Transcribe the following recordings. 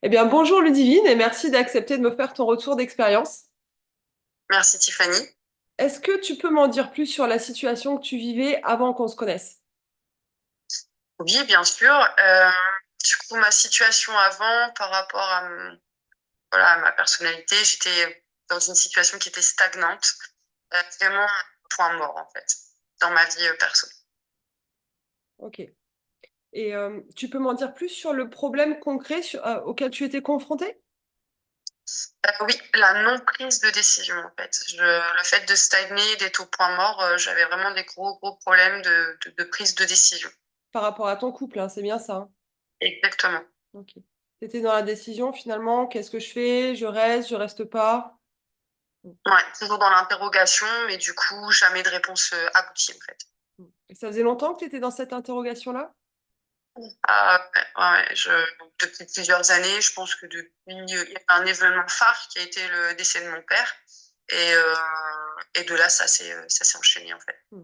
Eh bien, bonjour Ludivine et merci d'accepter de me faire ton retour d'expérience. Merci Tiffany. Est-ce que tu peux m'en dire plus sur la situation que tu vivais avant qu'on se connaisse? Oui, bien sûr. Du coup, ma situation avant, par rapport voilà, à ma personnalité, j'étais dans une situation qui était stagnante, vraiment un point mort en fait, dans ma vie perso. Ok. Et tu peux m'en dire plus sur le problème concret auquel tu étais confrontée? Oui, la non-prise de décision en fait. Le fait de stagner, d'être au point mort, j'avais vraiment des gros problèmes de prise de décision. Par rapport à ton couple, hein, c'est bien ça, hein. Exactement. Ok. Tu étais dans la décision finalement, qu'est-ce que je fais? Je reste pas? Mm. Ouais, toujours dans l'interrogation, mais du coup, jamais de réponse aboutie en fait. Mm. Et ça faisait longtemps que tu étais dans cette interrogation-là? Ah, ouais, depuis plusieurs années, je pense que depuis, il y a eu un événement phare qui a été le décès de mon père. Et de là, ça s'est enchaîné, en fait. Mm.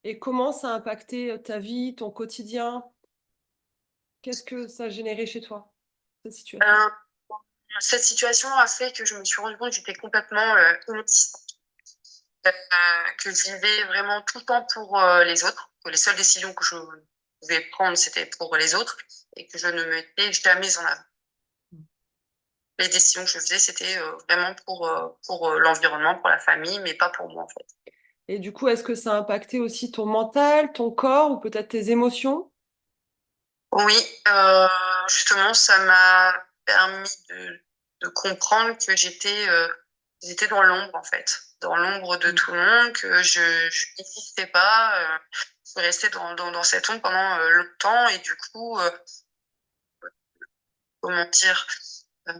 Et comment ça a impacté ta vie, ton quotidien? Qu'est-ce que ça a généré chez toi, cette situation? Euh, Cette situation a fait que je me suis rendu compte que j'étais complètement inexistante. Que je vivais vraiment tout le temps pour les autres, que les seules décisions que je pouvais prendre, c'était pour les autres, et que je ne me mettais jamais en avant. Les décisions que je faisais, c'était vraiment pour l'environnement, pour la famille, mais pas pour moi, en fait. Et du coup, est-ce que ça a impacté aussi ton mental, ton corps ou peut-être tes émotions? Oui, justement, ça m'a permis de comprendre que j'étais dans l'ombre, en fait, dans l'ombre de Mm. tout le monde, que je n'existais pas. Je suis restée dans cette ombre pendant longtemps, et du coup, comment dire, euh,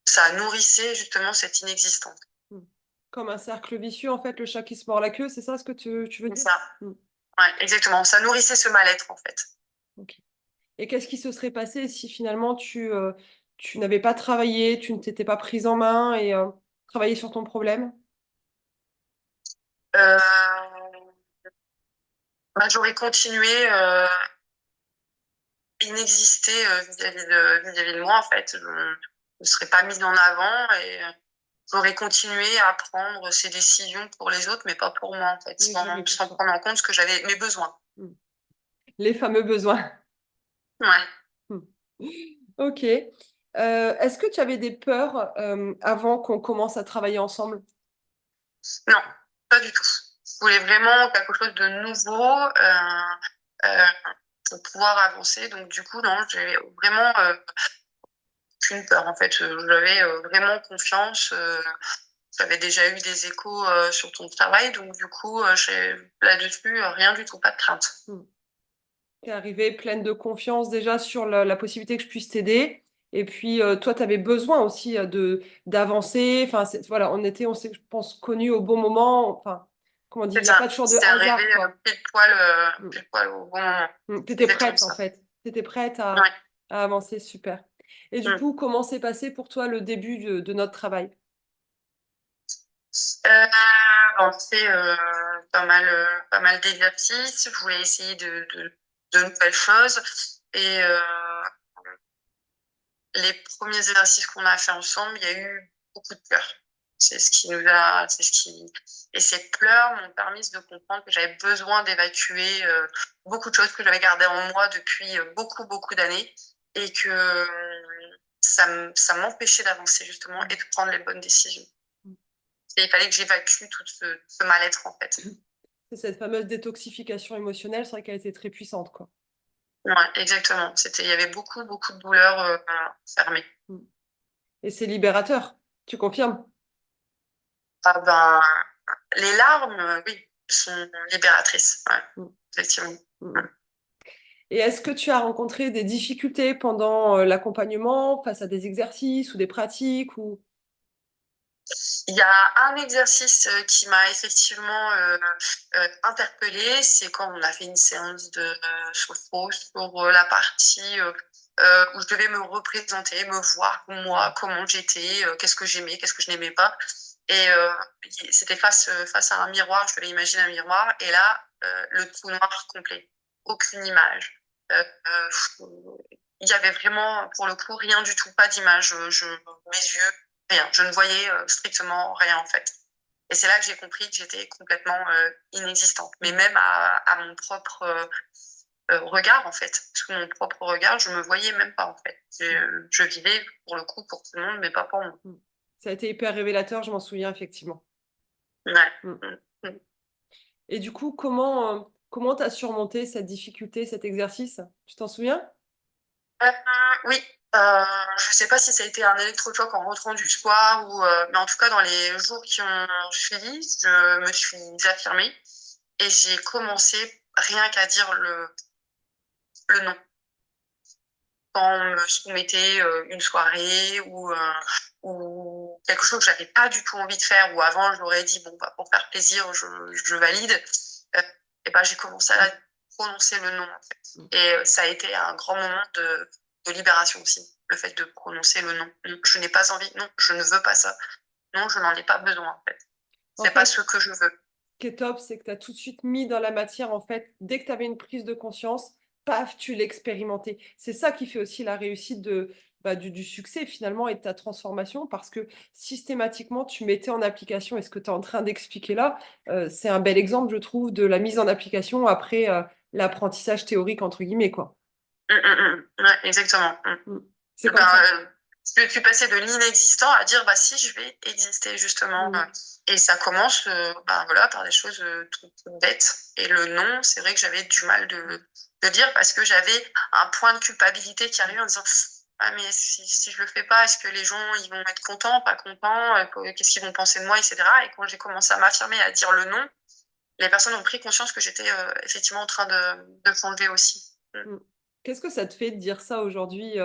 ça nourrissait justement cette inexistence. Mm. Comme un cercle vicieux, en fait, le chat qui se mord la queue, c'est ça ce que tu veux C'est dire? ça. Mm. Ouais, exactement. Ça nourrissait ce mal-être, en fait. Ok. Et qu'est-ce qui se serait passé si finalement tu n'avais pas travaillé, tu ne t'étais pas prise en main et travaillé sur ton problème? Euh, Bah, j'aurais continué inexister vis-à-vis de moi, en fait. Je ne serais pas mise en avant et j'aurais continué à prendre ces décisions pour les autres, mais pas pour moi, en fait, Mais jamais pour sans toi. prendre en compte ce que j'avais, mes besoins. Mm. Les fameux besoins. Ouais. Mm. Ok. Est-ce que tu avais des peurs avant qu'on commence à travailler ensemble? Non, pas du tout. Je voulais vraiment quelque chose de nouveau euh, pour pouvoir avancer. Donc, du coup, non, j'ai vraiment aucune peur, en fait. J'avais vraiment confiance. J'avais déjà eu des échos sur ton travail, donc du coup, là-dessus, rien du tout, pas de crainte. Mm. T'es arrivée pleine de confiance déjà sur la possibilité que je puisse t'aider. Et puis, toi, tu avais besoin aussi d'avancer. Enfin, voilà, on s'est, je pense, connus au bon moment. Enfin, comment on dit, il C'est n'y a ça, pas toujours de c'est arrivé hasard, quoi. Mm. pile poil au bon moment. Tu C'est étais exactement prête, en ça. fait. Tu étais prête Ouais. à avancer, super. Et du Mm. coup, comment s'est passé pour toi le début de notre travail? Euh, bon, c'est pas mal d'exercices. Je voulais essayer de nouvelles choses. Et les premiers exercices qu'on a fait ensemble, il y a eu beaucoup de pleurs. C'est ce qui, et ces pleurs m'ont permis de comprendre que j'avais besoin d'évacuer beaucoup de choses que j'avais gardées en moi depuis beaucoup d'années et que ça m'empêchait d'avancer justement et de prendre les bonnes décisions. Et il fallait que j'évacue tout ce mal-être en fait. C'est cette fameuse détoxification émotionnelle, c'est vrai qu'elle était très puissante, quoi. Ouais, exactement. Il y avait beaucoup de douleurs fermées. Mm. Et c'est libérateur, tu confirmes? Ah ben, les larmes, oui, sont libératrices. Ouais, Mm. effectivement. Mm. Et est-ce que tu as rencontré des difficultés pendant l'accompagnement face à des exercices ou des pratiques ou... Il y a un exercice qui m'a effectivement interpellée, c'est quand on a fait une séance de sophro sur la partie où je devais me représenter, me voir moi, comment j'étais, qu'est-ce que j'aimais, qu'est-ce que je n'aimais pas. Et c'était face à un miroir, je devais imaginer un miroir, et là, le tout noir complet, aucune image. il y avait vraiment, pour le coup, rien du tout, pas d'image. Mes yeux, rien. Je ne voyais strictement rien, en fait. Et c'est là que j'ai compris que j'étais complètement inexistante. Mais même à mon propre regard, en fait. Sous mon propre regard, je me voyais même pas, en fait. Je vivais, pour le coup, pour tout le monde, mais pas pour moi. Ça a été hyper révélateur, je m'en souviens effectivement. Ouais. Mm. Mm. Et du coup, comment tu as surmonté cette difficulté, cet exercice? Tu t'en souviens? Euh, oui, je sais pas si ça a été un électrochoc en rentrant du sport mais en tout cas dans les jours qui ont suivi, je me suis affirmée et j'ai commencé rien qu'à dire le non. Quand on me soumettait une soirée ou quelque chose que j'avais pas du tout envie de faire, ou avant je l'aurais dit bon bah pour faire plaisir je valide, euh, et ben j'ai commencé à prononcer le non en fait. Et ça a été un grand moment de libération aussi, le fait de prononcer le non. Non, je n'ai pas envie, non, je ne veux pas ça, non, je n'en ai pas besoin en fait. En C'est pas fait, ce que je veux. ce qui est top, c'est que tu as tout de suite mis dans la matière, en fait, dès que tu avais une prise de conscience, paf, tu l'expérimentais. C'est ça qui fait aussi la réussite du succès finalement et de ta transformation parce que systématiquement, tu mettais en application, et ce que tu es en train d'expliquer là, c'est un bel exemple, je trouve, de la mise en application après l'apprentissage théorique, entre guillemets, quoi. Ouais, exactement. Mm. C'est comme ça. Ben, je suis passée de l'inexistant à dire bah si je vais exister justement. Mm. Et ça commence bah, voilà, par des choses toutes bêtes. Et le non, c'est vrai que j'avais du mal de dire parce que j'avais un point de culpabilité qui arrivait en disant ah mais si je le fais pas, est-ce que les gens ils vont être contents, pas contents, qu'est-ce qu'ils vont penser de moi, etc. Et quand j'ai commencé à m'affirmer, à dire le non, les personnes ont pris conscience que j'étais effectivement en train de changer aussi. Mm. Qu'est-ce que ça te fait de dire ça aujourd'hui?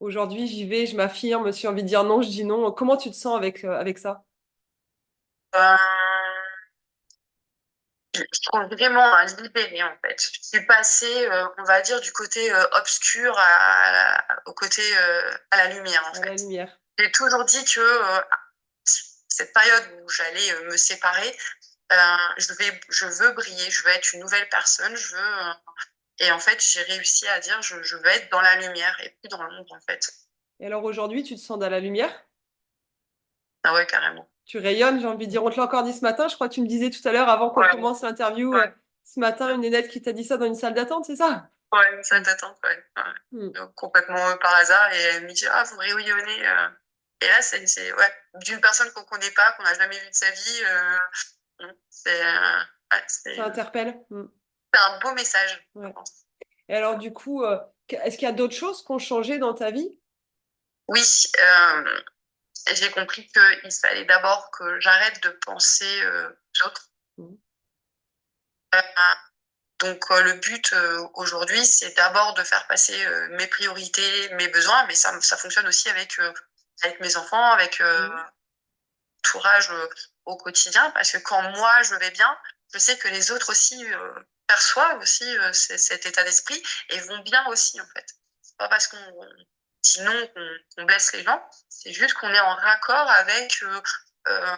Aujourd'hui, j'y vais, je m'affirme, si j'ai envie de dire non, je dis non. Comment tu te sens avec ça? Euh, je trouve vraiment libérée en fait. Je suis passée, on va dire, du côté obscur au côté à la lumière en À la fait. lumière. J'ai toujours dit que cette période où j'allais me séparer, je veux briller, je veux être une nouvelle personne, et en fait j'ai réussi à dire je veux être dans la lumière et plus dans l'ombre en fait. Et alors aujourd'hui, tu te sens dans la lumière? Ah ouais carrément. Tu rayonnes, j'ai envie de dire. On te l'a encore dit ce matin, je crois que tu me disais tout à l'heure, avant qu'on Ouais, commence l'interview, ouais, ce matin, une nénette qui t'a dit ça dans une salle d'attente, c'est ça? ouais, ça Mm. t'attend, ouais. Ouais. Mm. Complètement par hasard et elle me dit ah vous rayonnez. Et là ouais d'une personne qu'on connaît pas, qu'on n'a jamais vue de sa vie. C'est ouais, Ça interpelle. Mm. c'est un beau message, je Ouais. pense. Et alors du coup, est-ce qu'il y a d'autres choses qui ont changé dans ta vie? Oui, j'ai compris qu'il fallait d'abord que j'arrête de penser aux autres. Mm. Euh, donc le but aujourd'hui, c'est d'abord de faire passer mes priorités, mes besoins, mais ça fonctionne aussi avec mes enfants, avec Mm. l'entourage au quotidien, parce que quand moi je vais bien, je sais que les autres aussi perçoivent aussi cet état d'esprit et vont bien aussi en fait. C'est pas parce qu'on dit non qu'on blesse les gens, c'est juste qu'on est en raccord avec euh,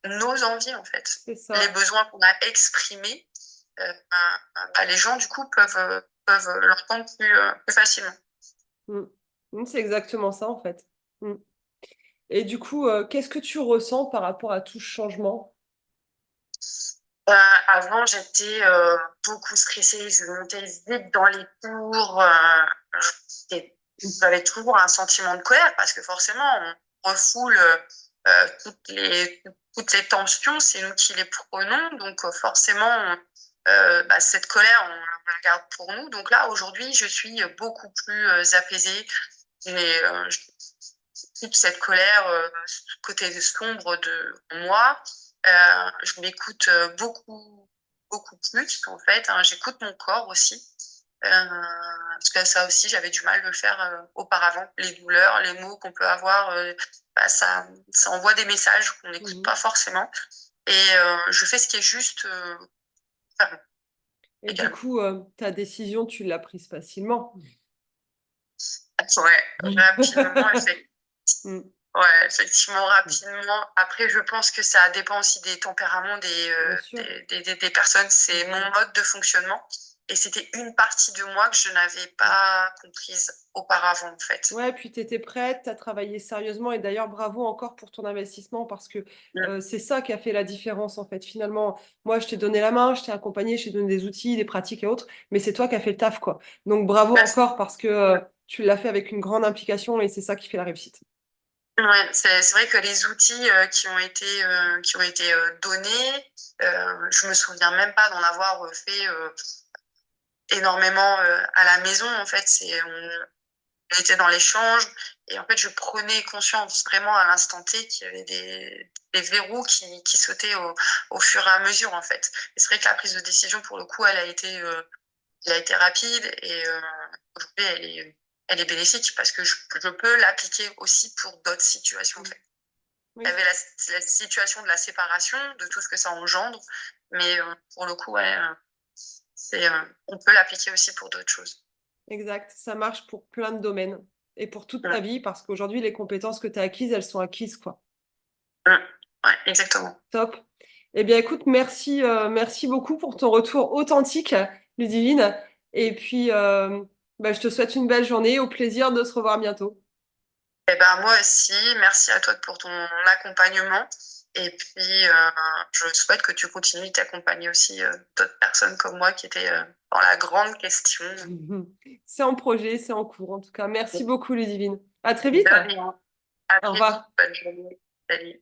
nos envies en fait, C'est les ça. besoins qu'on a exprimés. Bah, les gens du coup peuvent l'entendre plus facilement. Mm. Mm, c'est exactement ça en fait. Mm. Et du coup, qu'est-ce que tu ressens par rapport à tout ce changement? Avant, j'étais beaucoup stressée, je montais vite dans les tours. J'avais toujours un sentiment de colère parce que forcément, on refoule toutes les tensions, c'est nous qui les prenons. Donc forcément, bah, cette colère, on la garde pour nous. Donc là, aujourd'hui, je suis beaucoup plus apaisée. Je quitte cette colère, ce côté sombre de moi. Je m'écoute beaucoup plus, en fait. Hein. J'écoute mon corps aussi. Parce que ça aussi, j'avais du mal de le faire auparavant. Les douleurs, les mots qu'on peut avoir, bah, ça envoie des messages qu'on n'écoute Mhm. pas forcément. Et je fais ce qui est juste Et du également. coup, ta décision, tu l'as prise facilement. Ouais, rapidement, Mm. ouais, effectivement, rapidement. Après, je pense que ça dépend aussi des tempéraments Bien sûr. des personnes. C'est mon mode de fonctionnement. et c'était une partie de moi que je n'avais pas comprise auparavant, en fait. Ouais, puis tu étais prête, tu as travaillé sérieusement et d'ailleurs bravo encore pour ton investissement parce que c'est ça qui a fait la différence en fait. Finalement, moi je t'ai donné la main, je t'ai accompagné, je t'ai donné des outils, des pratiques et autres, mais c'est toi qui as fait le taf quoi. Donc bravo Merci. encore parce que tu l'as fait avec une grande implication et c'est ça qui fait la réussite. Ouais, c'est vrai que les outils qui ont été donnés, je me souviens même pas d'en avoir fait énormément à la maison. En fait, on était dans l'échange et en fait, je prenais conscience vraiment à l'instant T qu'il y avait des verrous qui sautaient au fur et à mesure en fait. Et c'est vrai que la prise de décision, pour le coup, elle a été rapide et aujourd'hui, elle est bénéfique parce que je peux l'appliquer aussi pour d'autres situations en fait. Il y Oui, avait la situation de la séparation, de tout ce que ça engendre, mais pour le coup, ouais, on peut l'appliquer aussi pour d'autres choses. exact. Ça marche pour plein de domaines et pour toute ta Mm. vie parce qu'aujourd'hui les compétences que tu as acquises, elles sont acquises quoi. Mm. Ouais, exactement. Top. Eh bien, écoute, merci, merci beaucoup pour ton retour authentique, Ludivine. Et puis, bah, je te souhaite une belle journée. Au plaisir de se revoir bientôt. Eh ben, moi aussi, merci à toi pour ton accompagnement. Et puis, je souhaite que tu continues d'accompagner aussi d'autres personnes comme moi qui étaient dans la grande question. C'est en projet, c'est en cours. En tout cas, merci beaucoup, Ludivine. À très vite. De rien. À Au très vite. revoir. Bonne journée. Salut.